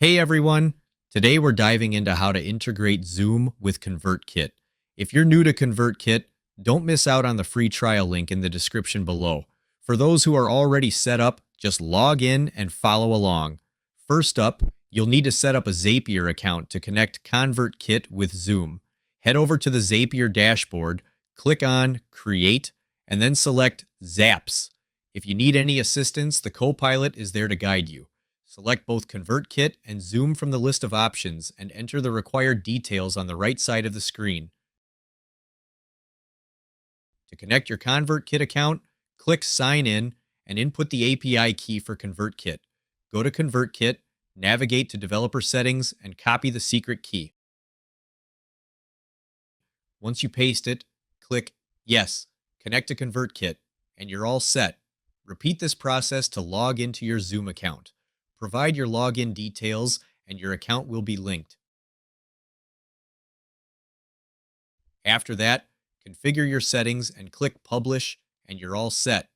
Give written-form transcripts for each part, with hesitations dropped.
Hey everyone! Today we're diving into how to integrate Zoom with ConvertKit. If you're new to ConvertKit, don't miss out on the free trial link in the description below. For those who are already set up, just log in and follow along. First up, you'll need to set up a Zapier account to connect ConvertKit with Zoom. Head over to the Zapier dashboard, click on Create, and then select Zaps. If you need any assistance, the Copilot is there to guide you. Select both ConvertKit and Zoom from the list of options and enter the required details on the right side of the screen. To connect your ConvertKit account, click Sign In and input the API key for ConvertKit. Go to ConvertKit, navigate to Developer Settings, and copy the secret key. Once you paste it, click Yes, connect to ConvertKit, and you're all set. Repeat this process to log into your Zoom account. Provide your login details and your account will be linked. After that, configure your settings and click Publish and you're all set.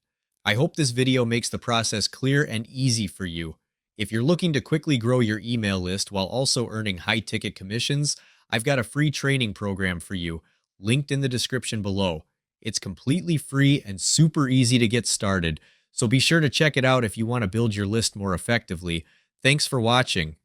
I hope this video makes the process clear and easy for you. If you're looking to quickly grow your email list while also earning high-ticket commissions, I've got a free training program for you, linked in the description below. It's completely free and super easy to get started, so be sure to check it out if you want to build your list more effectively. Thanks for watching.